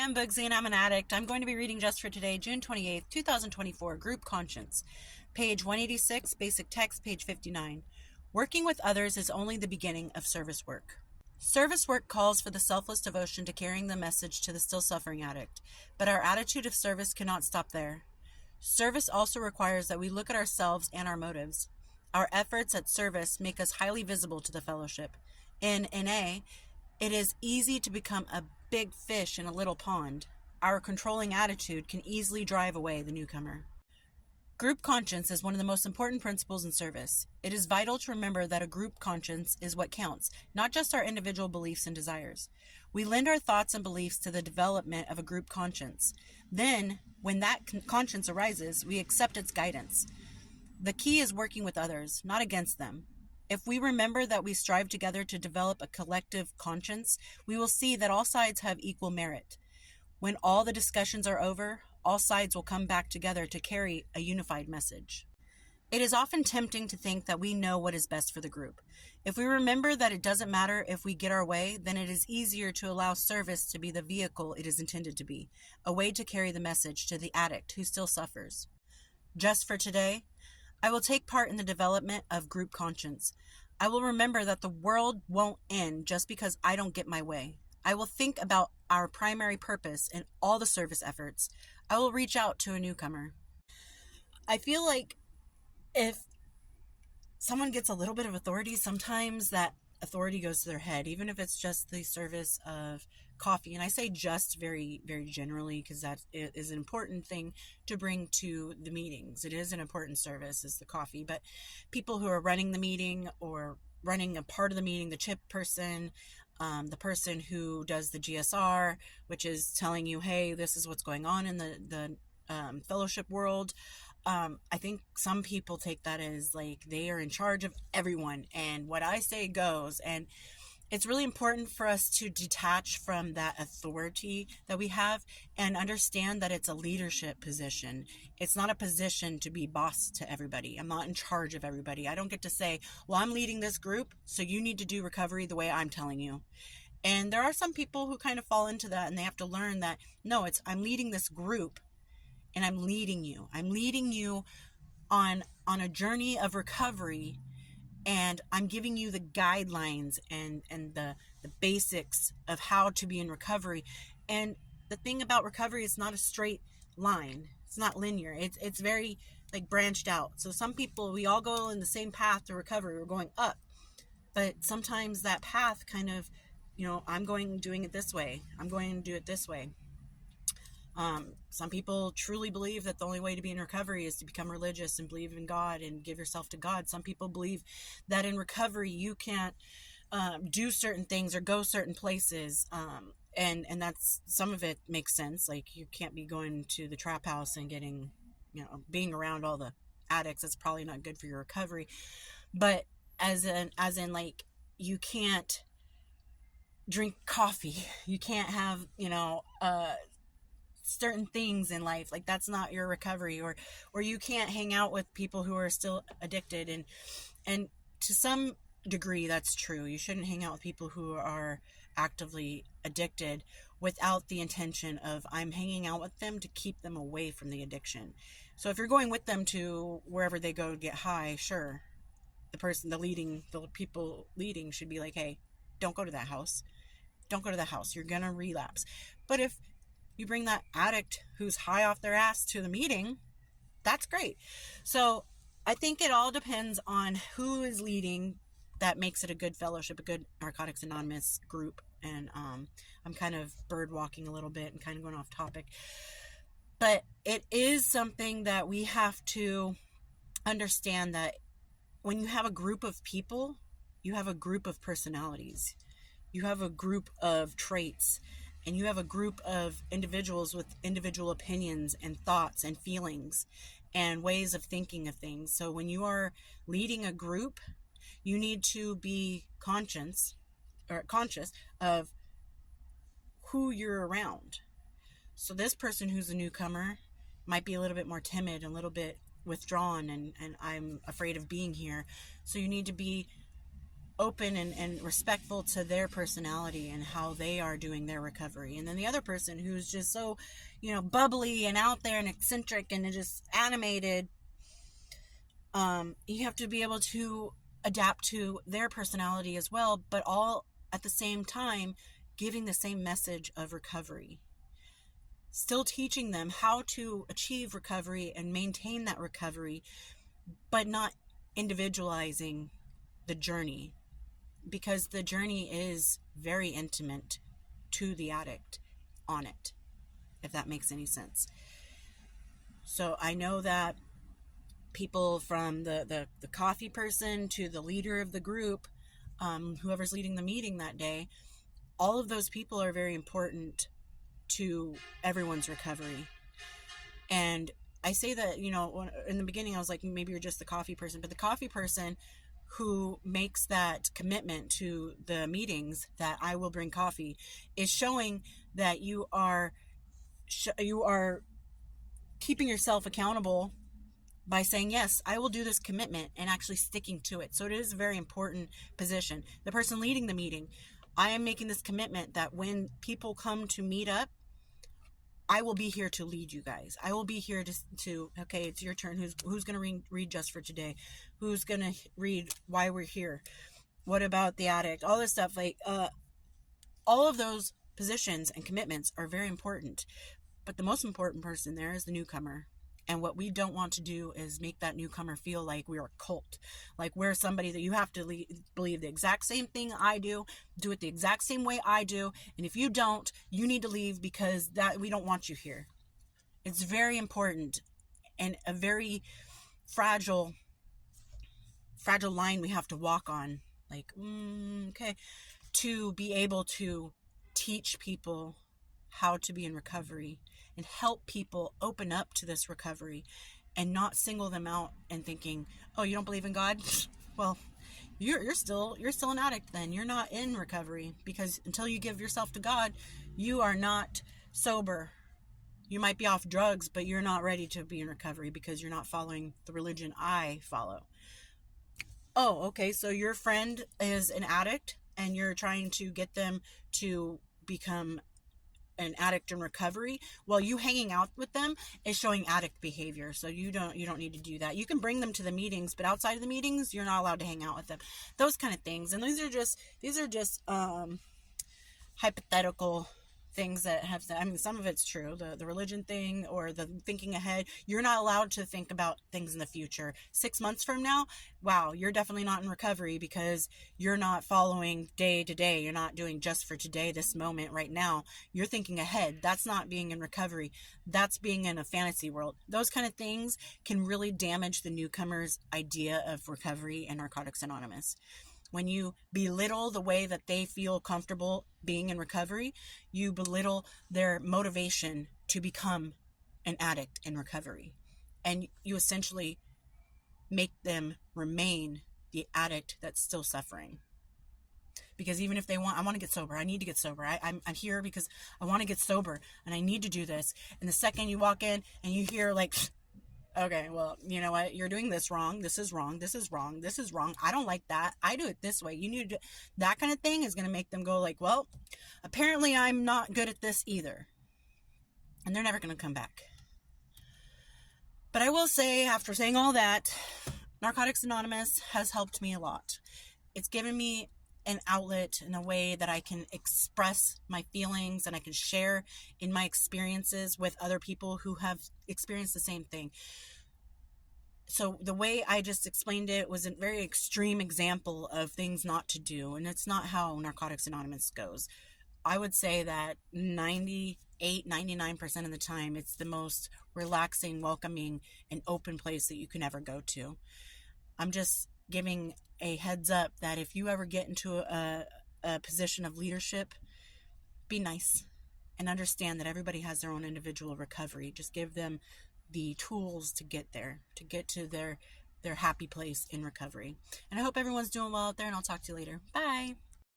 I'm Bugsy and I'm an addict. I'm going to be reading just for today, June 28th, 2024, Group Conscience. Page 186, basic text, page 59. Working with others is only the beginning of service work. Service work calls for the selfless devotion to carrying the message to the still suffering addict, but our attitude of service cannot stop there. Service also requires that we look at ourselves and our motives. Our efforts at service make us highly visible to the fellowship. In NA, it is easy to become a big fish in a little pond. Our controlling attitude can easily drive away the newcomer. Group conscience is one of the most important principles in service. It is vital to remember that a group conscience is what counts, not just our individual beliefs and desires. We lend our thoughts and beliefs to the development of a group conscience. Then, when that conscience arises, we accept its guidance. The key is working with others, not against them. If we remember that we strive together to develop a collective conscience, we will see that all sides have equal merit. When all the discussions are over, all sides will come back together to carry a unified message. It is often tempting to think that we know what is best for the group. If we remember that it doesn't matter if we get our way, then it is easier to allow service to be the vehicle it is intended to be, a way to carry the message to the addict who still suffers. Just for today, I will take part in the development of group conscience. I will remember that the world won't end just because I don't get my way. I will think about our primary purpose in all the service efforts. I will reach out to a newcomer. I feel like if someone gets a little bit of authority, sometimes that authority goes to their head, even if it's just the service of coffee. And I say just very, very generally because that is an important thing to bring to the meetings. It is an important service, is the coffee. But people who are running the meeting or running a part of the meeting, the chip person, the person who does the GSR, which is telling you, hey, this is what's going on in the fellowship world. I think some people take that as like they are in charge of everyone and what I say goes. And it's really important for us to detach from that authority that we have and understand that it's a leadership position. It's not a position to be boss to everybody. I'm not in charge of everybody. I don't get to say, well, I'm leading this group, so you need to do recovery the way I'm telling you. And there are some people who kind of fall into that and they have to learn that, no, I'm leading this group and I'm leading you. I'm leading you on a journey of recovery, and I'm giving you the guidelines and the basics of how to be in recovery. And the thing about recovery is not a straight line. It's not linear. It's very like branched out. So some people, we all go in the same path to recovery. We're going up. But sometimes that path kind of, I'm doing it this way. I'm going to do it this way. Some people truly believe that the only way to be in recovery is to become religious and believe in God and give yourself to God. Some people believe that in recovery you can't do certain things or go certain places. And that's, some of it makes sense. Like you can't be going to the trap house and getting, being around all the addicts. That's probably not good for your recovery. But as in like, you can't drink coffee. You can't have, certain things in life, like that's not your recovery, or you can't hang out with people who are still addicted, and to some degree that's true. You shouldn't hang out with people who are actively addicted without the intention of I'm hanging out with them to keep them away from the addiction. So if you're going with them to wherever they go to get high, sure, the people leading should be like, hey, don't go to that house. Don't go to that house. You're gonna relapse. But if you bring that addict who's high off their ass to the meeting, that's great. So I think it all depends on who is leading. That makes it a good fellowship, a good Narcotics Anonymous group. And I'm kind of bird walking a little bit and kind of going off topic. But it is something that we have to understand, that when you have a group of people, you have a group of personalities. You have a group of traits, and you have a group of individuals with individual opinions and thoughts and feelings and ways of thinking of things. So when you are leading a group, you need to be conscious of who you're around. So this person who's a newcomer might be a little bit more timid, a little bit withdrawn, and I'm afraid of being here. So you need to be open and respectful to their personality and how they are doing their recovery. And then the other person who's just so, bubbly and out there and eccentric and just animated, you have to be able to adapt to their personality as well, but all at the same time giving the same message of recovery. Still teaching them how to achieve recovery and maintain that recovery, but not individualizing the journey, because the journey is very intimate to the addict on it, if that makes any sense. So I know that people from the coffee person to the leader of the group, whoever's leading the meeting that day, all of those people are very important to everyone's recovery. And I say that, in the beginning I was like, maybe you're just the coffee person, but the coffee person who makes that commitment to the meetings that I will bring coffee is showing that you are keeping yourself accountable by saying, yes, I will do this commitment, and actually sticking to it. So it is a very important position. The person leading the meeting, I am making this commitment that when people come to meet up, I will be here to lead you guys. I will be here to okay, it's your turn. Who's going to read just for today? Who's going to read why we're here? What about the addict? All this stuff, like all of those positions and commitments are very important. But the most important person there is the newcomer. And what we don't want to do is make that newcomer feel like we're a cult, like we're somebody that you have to believe the exact same thing I do it the exact same way I do, and if you don't, you need to leave, because that we don't want you here. It's very important, and a very fragile line we have to walk on, like, okay, to be able to teach people how to be in recovery and help people open up to this recovery, and not single them out and thinking, oh, you don't believe in God? Well, you're still an addict then. You're not in recovery, because until you give yourself to God, you are not sober. You might be off drugs, but you're not ready to be in recovery because you're not following the religion I follow. Oh, okay, so your friend is an addict and you're trying to get them to become an addict in recovery. Well, you hanging out with them is showing addict behavior, so you don't need to do that. You can bring them to the meetings, but outside of the meetings, you're not allowed to hang out with them. Those kind of things. And these are just hypothetical things that have, some of it's true, the religion thing or the thinking ahead. You're not allowed to think about things in the future. 6 months from now, wow, you're definitely not in recovery, because you're not following day to day. You're not doing just for today, this moment right now. You're thinking ahead. That's not being in recovery. That's being in a fantasy world. Those kind of things can really damage the newcomer's idea of recovery and Narcotics Anonymous. When you belittle the way that they feel comfortable being in recovery, you belittle their motivation to become an addict in recovery. And you essentially make them remain the addict that's still suffering. Because even if they I want to get sober, I need to get sober. I'm here because I want to get sober and I need to do this. And the second you walk in and you hear like, okay, well, you know what? You're doing this wrong. This is wrong. This is wrong. This is wrong. I don't like that. I do it this way. You need to do that kind of thing is going to make them go like, well, apparently I'm not good at this either. And they're never going to come back. But I will say, after saying all that, Narcotics Anonymous has helped me a lot. It's given me an outlet in a way that I can express my feelings and I can share in my experiences with other people who have experienced the same thing. So the way I just explained it was a very extreme example of things not to do, and it's not how Narcotics Anonymous goes. I would say that 99% of the time, it's the most relaxing, welcoming, and open place that you can ever go to. I'm just giving a heads up that if you ever get into a position of leadership, be nice and understand that everybody has their own individual recovery. Just give them the tools to get there, to get to their happy place in recovery. And I hope everyone's doing well out there, and I'll talk to you later. Bye.